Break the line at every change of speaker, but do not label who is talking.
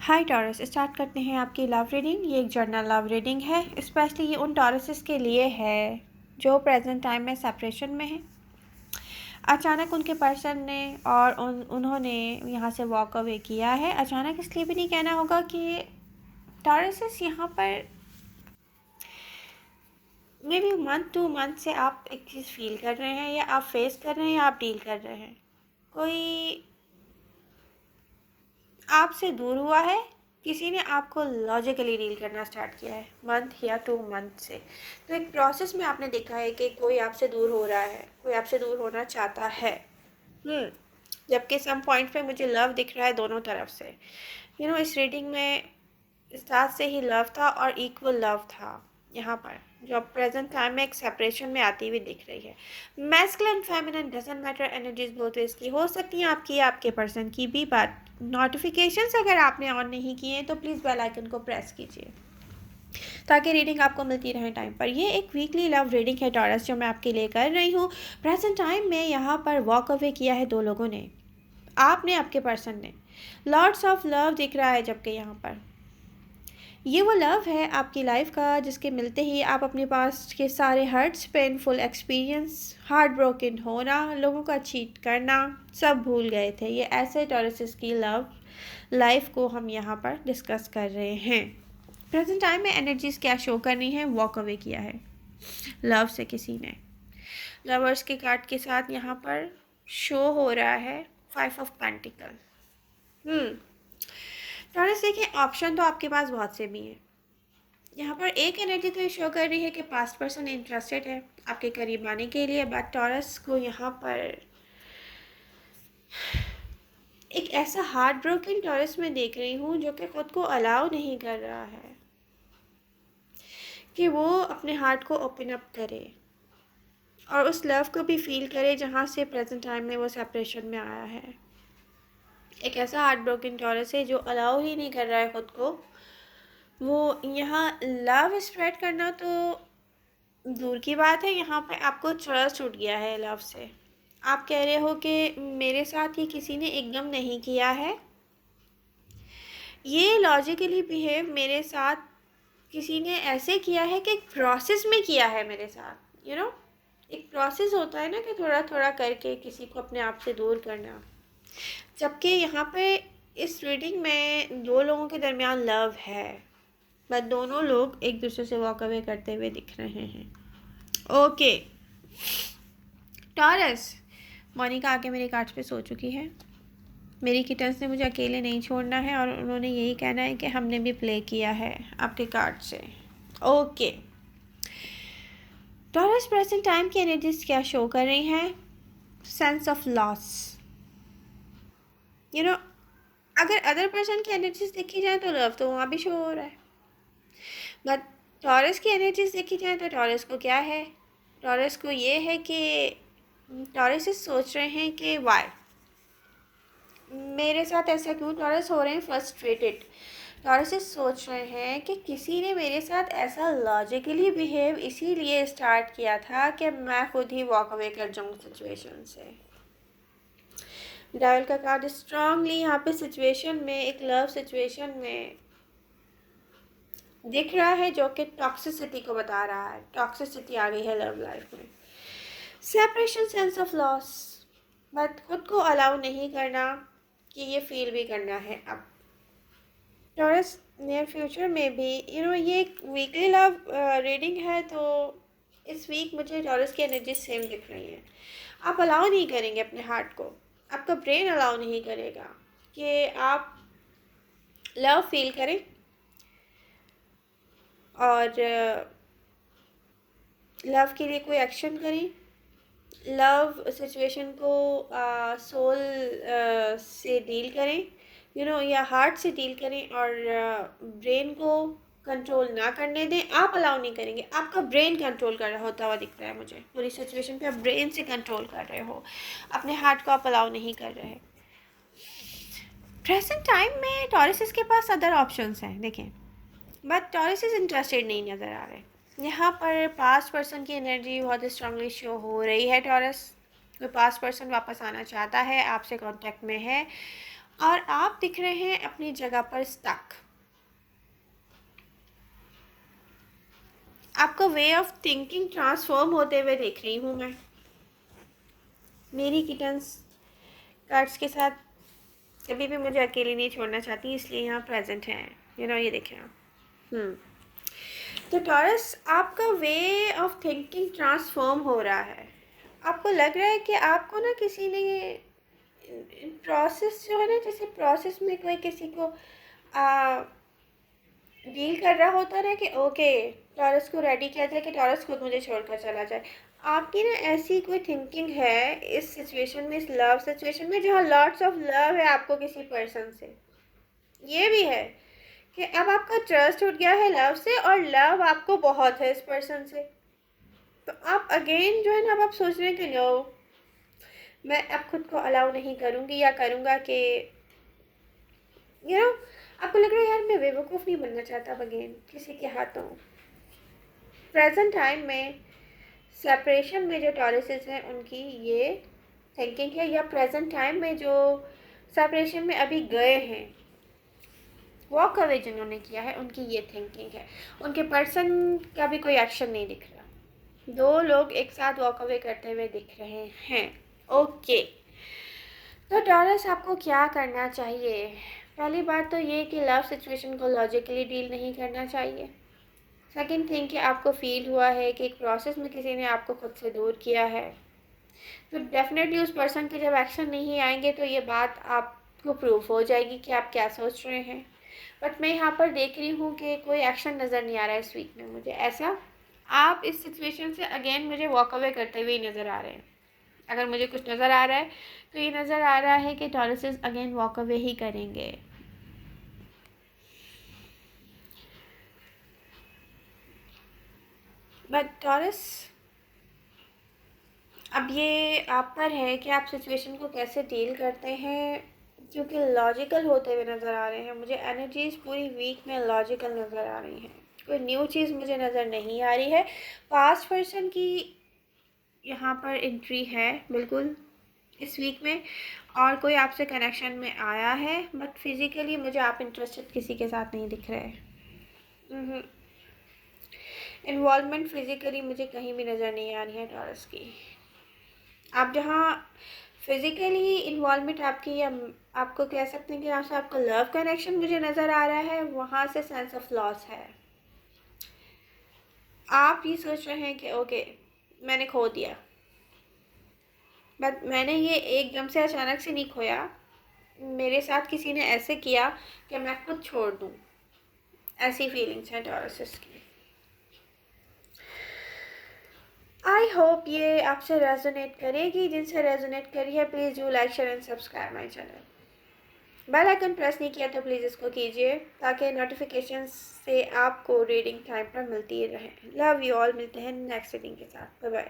हाय taurus, start करते हैं आपकी लव रीडिंग। ये एक जर्नल लव रीडिंग है। स्पेशली ये उन टॉरसेस के लिए है जो प्रेजेंट टाइम में सेपरेशन में है। अचानक उनके पर्सन ने और उन्होंने यहाँ से वॉक अवे किया है। अचानक इसलिए भी नहीं कहना होगा कि टॉरसेस यहाँ पर may be month two month से आप एक चीज़ फील कर रहे हैं, या आप फेस कर रहे हैं, या आप डील कर रहे हैं। कोई आपसे दूर हुआ है, किसी ने आपको लॉजिकली डील करना स्टार्ट किया है मंथ या 2 मंथ से। तो एक प्रोसेस में आपने देखा है कि कोई आपसे दूर हो रहा है, कोई आपसे दूर होना चाहता है। जबकि सम पॉइंट पे मुझे लव दिख रहा है दोनों तरफ से। इस रीडिंग में स्टार्ट से ही लव था और इक्वल लव था यहाँ पर, जो प्रेजेंट टाइम में एक सेपरेशन में आती हुई दिख रही है। Masculine feminine doesn't matter, energies बोलते इसकी हो सकती हैं आपकी या आपके पर्सन की भी। बात नोटिफिकेशंस अगर आपने ऑन नहीं किए हैं तो प्लीज़ बेल आइकन को प्रेस कीजिए ताकि रीडिंग आपको मिलती रहे टाइम पर। ये एक वीकली लव रीडिंग है टॉरस, जो मैं आपके लिए कर रही हूँ। प्रेजेंट टाइम में यहाँ पर वॉक अवे किया है 2 लोगों ने, आपने, आपके पर्सन ने। लॉर्ड्स ऑफ लव दिख रहा है, जबकि यहाँ पर ये वो लव है आपकी लाइफ का जिसके मिलते ही आप अपने पास के सारे hurts, painful experience, heart broken होना, लोगों का चीट करना सब भूल गए थे। ये ऐसे टॉरसेस की लव लाइफ को हम यहाँ पर डिस्कस कर रहे हैं। प्रेजेंट टाइम में एनर्जीज क्या शो करनी है, वॉक अवे किया है लव से किसी ने। लवर्स के कार्ड के साथ यहाँ पर शो हो रहा है 5 ऑफ पेंटिकल। टॉरस देखिए, ऑप्शन तो आपके पास बहुत से भी हैं। यहाँ पर एक एनर्जी तो शो कर रही है कि पास्ट पर्सन इंटरेस्टेड है आपके करीब आने के लिए, बट टॉरस को यहाँ पर एक ऐसा हार्ट ब्रोकन टॉरस में देख रही हूँ जो कि खुद को अलाउ नहीं कर रहा है कि वो अपने हार्ट को ओपन अप करे और उस लव को भी फील करे जहाँ से प्रेजेंट टाइम में वो सेपरेशन में आया है। एक ऐसा हार्ट ब्रोकन टॉरस है जो अलाउ ही नहीं कर रहा है खुद को। वो यहाँ लव स्प्रेड करना तो दूर की बात है, यहाँ पे आपको ट्रस्ट छूट गया है लव से। आप कह रहे हो कि मेरे साथ ही किसी ने एकदम नहीं किया है, ये लॉजिकली बिहेव मेरे साथ किसी ने ऐसे किया है कि एक प्रोसेस में किया है मेरे साथ। एक प्रोसेस होता है ना कि थोड़ा थोड़ा करके किसी को अपने आप से दूर करना। जबकि यहाँ पे इस रीडिंग में 2 लोगों के दरमियान लव है, बट दोनों लोग एक दूसरे से वॉक अवे करते हुए दिख रहे हैं। ओके टॉरस, मोनिका आके मेरे कार्ड्स पे सो चुकी है। मेरी किटन्स ने मुझे अकेले नहीं छोड़ना है और उन्होंने यही कहना है कि हमने भी प्ले किया है आपके कार्ड से। ओके टॉरस, प्रेजेंट टाइम की एनर्जीज क्या शो कर रही हैं? Sense of loss. अगर अदर पर्सन की एनर्जीज देखी जाए तो लव तो वहाँ भी शो हो रहा है, बट टॉरस की एनर्जीज देखी जाए तो टॉरस को क्या है? टॉरस को ये है कि टॉरस सोच रहे हैं कि वाई मेरे साथ ऐसा क्यों। टॉरस हो रहे हैं फ्रस्ट्रेटेड। टॉरस सोच रहे हैं कि किसी ने मेरे साथ ऐसा लॉजिकली बिहेव इसीलिए स्टार्ट किया था कि मैं खुद ही वॉक अवे कर जाऊँ सिचुएशन से। डेविल का कार्ड स्ट्रांगली यहाँ पे सिचुएशन में, एक लव सिचुएशन में दिख रहा है जो कि टॉक्सिसिटी को बता रहा है। टॉक्सिसिटी आ गई है लव लाइफ में। Separation, sense of loss, but खुद को अलाउ नहीं करना कि ये फील भी करना है अब। टॉरस नियर फ्यूचर में भी ये एक वीकली लव रीडिंग है, तो इस वीक मुझे टॉरस की एनर्जी सेम दिख रही है। आप अलाउ नहीं करेंगे अपने हार्ट को, आपका ब्रेन अलाउ नहीं करेगा कि आप लव फील करें और लव के लिए कोई एक्शन करें। लव सिचुएशन को सोल से डील करें, या हार्ट से डील करें, और ब्रेन को कंट्रोल ना करने दें। आप अलाउ नहीं करेंगे, आपका ब्रेन कंट्रोल कर रहा होता हुआ दिख रहा है मुझे पूरी सिचुएशन पे। आप ब्रेन से कंट्रोल कर रहे हो, अपने हार्ट को आप अलाउ नहीं कर रहे। प्रेजेंट टाइम में टॉरस के पास अदर ऑप्शंस हैं देखें, बट टॉरस इंटरेस्टेड नहीं नज़र आ रहे। यहाँ पर पास्ट पर्सन की एनर्जी बहुत स्ट्रांगली शो हो रही है। टॉरस, कोई पास्ट पर्सन वापस आना चाहता है, आपसे कांटेक्ट में है और आप दिख रहे हैं अपनी जगह पर स्टक। आपको वे ऑफ थिंकिंग ट्रांसफॉर्म होते हुए देख रही हूँ मैं। मेरी किटन्स कार्ड्स के साथ कभी भी मुझे अकेली नहीं छोड़ना चाहती, इसलिए यहाँ प्रेजेंट हैं। ये देखें आप। तो टॉरस, आपका वे ऑफ थिंकिंग ट्रांसफॉर्म हो रहा है। आपको लग रहा है कि आपको ना किसी ने प्रोसेस जो है ना, जैसे प्रोसेस में कोई किसी को डील कर रहा होता है ना कि ओके टॉरस को रेडी किया जाए कि टॉरस खुद मुझे छोड़कर चला जाए। आपकी ना ऐसी कोई थिंकिंग है इस सिचुएशन में, इस लव सिचुएशन में जहाँ लॉट्स ऑफ लव है आपको किसी पर्सन से। ये भी है कि अब आपका ट्रस्ट उठ गया है लव से, और लव आपको बहुत है इस पर्सन से। तो आप अगेन जो है ना, अब आप सोच रहे हैं कि नो, मैं अब खुद को अलाउ नहीं करूँगी या करूँगा कि आपको लग रहा है यार मैं बेवकूफ़ नहीं बनना चाहता अगेन किसी के हाथों। प्रेजेंट टाइम में सेपरेशन में जो टॉरसेस हैं उनकी ये थिंकिंग है, या प्रेजेंट टाइम में जो सेपरेशन में अभी गए हैं, वॉक अवे जिन्होंने किया है, उनकी ये थिंकिंग है। उनके पर्सन का भी कोई एक्शन नहीं दिख रहा। दो लोग एक साथ वॉक अवे करते हुए दिख रहे हैं। ओके, तो टॉरस आपको क्या करना चाहिए? पहली बात तो ये कि लव सिचुएशन को लॉजिकली डील नहीं करना चाहिए। सेकंड थिंग कि आपको फील हुआ है कि एक प्रोसेस में किसी ने आपको खुद से दूर किया है, तो डेफिनेटली उस पर्सन के जब एक्शन नहीं आएंगे तो ये बात आपको प्रूफ हो जाएगी कि आप क्या सोच रहे हैं। बट मैं यहाँ पर देख रही हूँ कि कोई एक्शन नज़र नहीं आ रहा है इस वीक में मुझे ऐसा। आप इस सिचुएशन से अगेन मुझे वॉक अवे करते हुए नज़र आ रहे हैं। अगर मुझे कुछ नज़र आ रहा है तो ये नज़र आ रहा है कि टॉरसेस अगेन वॉक अवे ही करेंगे। बट टॉरस, अब ये आप पर है कि आप सिचुएशन को कैसे डील करते हैं, क्योंकि लॉजिकल होते हुए नज़र आ रहे हैं मुझे। एनर्जीज पूरी वीक में लॉजिकल नज़र आ रही हैं, कोई न्यू चीज़ मुझे नज़र नहीं आ रही है। पास्ट पर्सन की यहाँ पर एंट्री है बिल्कुल इस वीक में, और कोई आपसे कनेक्शन में आया है, बट फिज़िकली मुझे आप इंटरेस्टेड किसी के साथ नहीं दिख रहे। इन्वॉल्वमेंट फिज़िकली मुझे कहीं भी नज़र नहीं आ रही है टॉरस की। आप जहाँ फिज़िकली इन्वॉल्वमेंट आपकी, या आपको कह सकते हैं कि यहाँ से आपका लव कनेक्शन मुझे नज़र आ रहा है, वहाँ से सेंस ऑफ लॉस है। आप ये सोच रहे हैं कि ओके मैंने खो दिया, बट मैंने ये एकदम से अचानक से नहीं खोया। मेरे साथ किसी ने ऐसे किया कि मैं खुद छोड़ दूँ। ऐसी फीलिंग्स हैं टॉरस की। आई होप ये आपसे रेजोनेट करेगी। जिनसे रेजोनेट करी है please do like share and subscribe my channel. Bell icon press नहीं किया तो प्लीज़ इसको कीजिए ताकि नोटिफिकेशन से आपको रीडिंग टाइम पर मिलती रहे। लव यू ऑल, मिलते हैं नेक्स्ट रीडिंग के साथ। Bye bye.